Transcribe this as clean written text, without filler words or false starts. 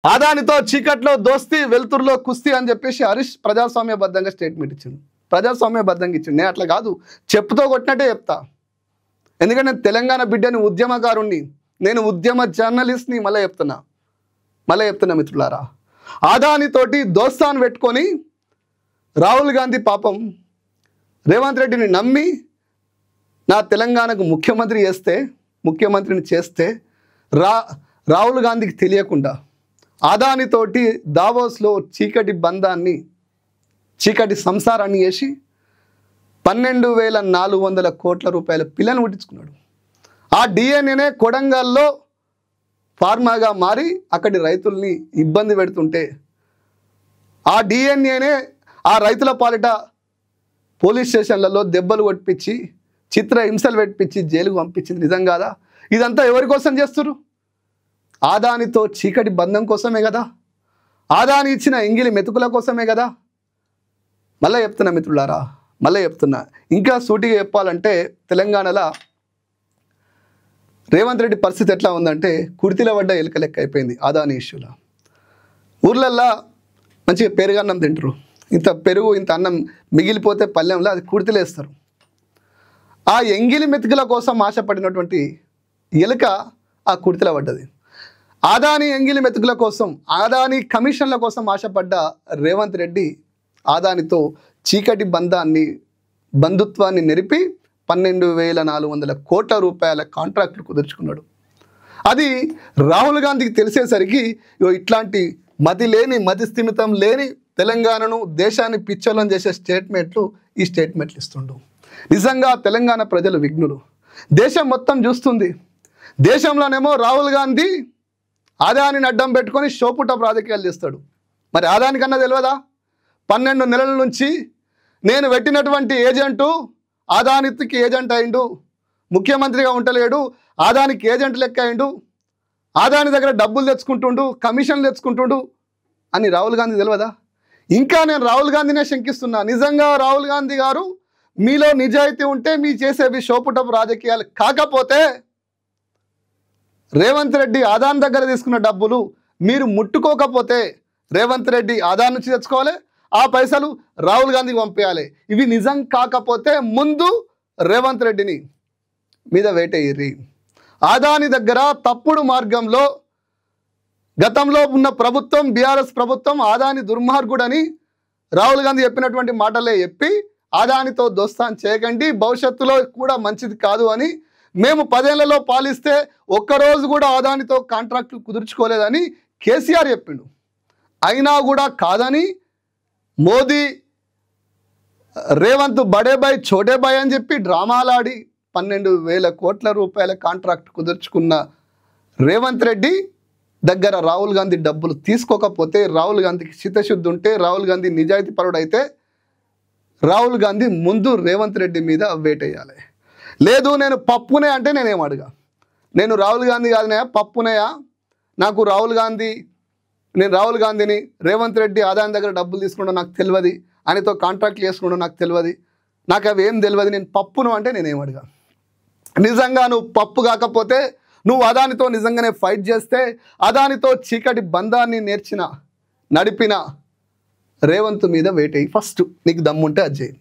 ఆదానితో చీకట్లో దోస్తీ వెలుతురులో కుస్తీ అని చెప్పేసి హరీష్ ప్రజాస్వామ్యబద్ధంగా స్టేట్మెంట్ ఇచ్చిండు. ప్రజాస్వామ్యబద్ధంగా ఇచ్చిండు. నేను అట్లా కాదు, చెప్పుతో కొట్టినట్టే చెప్తా. ఎందుకంటే నేను తెలంగాణ బిడ్డని, ఉద్యమకారుణ్ణి, నేను ఉద్యమ జర్నలిస్ట్ని. మళ్ళీ చెప్తున్నా మిత్రులారా, ఆదానితోటి దోస్తాను పెట్టుకొని రాహుల్ గాంధీ పాపం రేవంత్ రెడ్డిని నమ్మి నా తెలంగాణకు ముఖ్యమంత్రిని చేస్తే రాహుల్ గాంధీకి తెలియకుండా ఆదానితోటి దావోస్లో చీకటి సంసారాన్ని చేసి 12,400 కోట్ల రూపాయల పిల్లని పుట్టించుకున్నాడు. ఆ డిఎన్ఏనే కొడంగల్లో ఫార్మాగా మారి అక్కడి రైతుల్ని ఇబ్బంది పెడుతుంటే ఆ డిఎన్ఏనే ఆ రైతుల పాలిట పోలీస్ స్టేషన్లలో దెబ్బలు కొట్టించి చిత్ర హింసలు పెట్టించి జైలుకు పంపించింది. నిజం కాదా? ఇదంతా ఎవరి కోసం చేస్తున్నారు? ఆదానితో చీకటి బంధం కోసమే కదా, ఆదాని ఇచ్చిన ఎంగిలి మెతుకుల కోసమే కదా. మళ్ళీ చెప్తున్నా మిత్రులారా, ఇంకా సూటిగా చెప్పాలంటే తెలంగాణలో రేవంత్ రెడ్డి పరిస్థితి ఎట్లా ఉందంటే కుర్తిలో పడ్డ ఎలుక లెక్క అయిపోయింది. ఆదాని ఇష్యూలో ఊర్లల్లో మంచిగా పెరుగన్నం తింటారు. ఇంత పెరుగు ఇంత అన్నం మిగిలిపోతే పల్లెంలో అది కుర్తిలేస్తారు. ఆ ఎంగిలి మెతుకుల కోసం ఆశపడినటువంటి ఎలుక ఆ కుర్తిలో పడ్డది. ఆదాని ఎంగిలి మెతుకుల కోసం, ఆదాని కమిషన్ల కోసం ఆశపడ్డ రేవంత్ రెడ్డి ఆదానితో చీకటి బంధుత్వాన్ని నెరిపి 12,400 కోట్ల రూపాయల కాంట్రాక్టులు కుదుర్చుకున్నాడు. అది రాహుల్ గాంధీకి తెలిసేసరికి ఇట్లాంటి మతి స్థిమితం లేని తెలంగాణను, దేశాన్ని పిచ్చోలం చేసే ఈ స్టేట్మెంట్లు ఇస్తుండు. నిజంగా తెలంగాణ ప్రజలు విఘ్నులు. దేశం మొత్తం చూస్తుంది. దేశంలోనేమో రాహుల్ గాంధీ ఆదానిని అడ్డం పెట్టుకొని షోపుటప్ రాజకీయాలు చేస్తాడు. మరి ఆదాని కన్నా తెలియదా? 12 నెలల నుంచి నేను పెట్టినటువంటి ఏజెంటు ఆదానికి ఏజెంట్ అయిండు, ముఖ్యమంత్రిగా ఉండలేడు, ఆదానికి ఏజెంట్ లెక్క అయిండు, ఆదాని దగ్గర డబ్బులు తెచ్చుకుంటుండు, కమిషన్లు తెచ్చుకుంటుండు అని రాహుల్ గాంధీ తెలియదా? ఇంకా నేను రాహుల్ గాంధీనే శంకిస్తున్నా. నిజంగా రాహుల్ గాంధీ గారు మీలో నిజాయితీ ఉంటే మీ చేసేవి షోపుటప్ రాజకీయాలు కాకపోతే రేవంత్ రెడ్డి ఆదాని దగ్గర తీసుకున్న డబ్బులు మీరు ముట్టుకోకపోతే రేవంత్ రెడ్డి ఆదాని నుంచి తెచ్చుకోవాలి, ఆ పైసలు రాహుల్ గాంధీకి పంపించాలి. ఇవి నిజం కాకపోతే ముందు రేవంత్ రెడ్డిని మీద వేటేయ్యి. ఆదాని దగ్గర తప్పుడు మార్గంలో గతంలో ఉన్న ప్రభుత్వం, బీఆర్ఎస్ ప్రభుత్వం ఆదాని దుర్మార్గుడని రాహుల్ గాంధీ చెప్పినటువంటి మాటలే చెప్పి ఆదానితో దోస్తాన్ చేయకండి, భవిష్యత్తులో కూడా మంచిది కాదు అని మేము 10 ఏళ్లలో పాలిస్తే ఒక్కరోజు కూడా ఆదానితో కాంట్రాక్టులు కుదుర్చుకోలేదని కేసీఆర్ చెప్పిండు. అయినా కూడా కాదని మోదీ రేవంత్ బడే బాయ్ చోటే బాయ్ అని చెప్పి డ్రామాలాడి 12,000 కోట్ల రూపాయల కాంట్రాక్ట్ కుదుర్చుకున్న రేవంత్ రెడ్డి దగ్గర రాహుల్ గాంధీ డబ్బులు తీసుకోకపోతే, రాహుల్ గాంధీకి చిత్తశుద్ధి ఉంటే, రాహుల్ గాంధీ నిజాయితీ పరుడైతే రాహుల్ గాంధీ ముందు రేవంత్ రెడ్డి మీద వేటేయాలి. లేదు నేను పప్పునే అంటే నేనేం అడగా, నేను రాహుల్ గాంధీ కాదునయా, పప్పునయా, నాకు నేను రాహుల్ గాంధీని రేవంత్ రెడ్డి ఆదాని దగ్గర డబ్బులు తీసుకుంటా నాకు తెలియదు, ఆయనతో కాంట్రాక్ట్లు చేసుకుంటా నాకు తెలియదు, నాకు అవి ఏం తెలియదు, నేను పప్పును అంటే నేనేం అడగా. నిజంగా నువ్వు పప్పు కాకపోతే నువ్వు అదానితో నిజంగానే ఫైట్ చేస్తే, అదానితో చీకటి బంధాన్ని నడిపిన రేవంత్ మీద వేటేయి. ఫస్ట్ నీకు దమ్ముంటే అది చేయండి.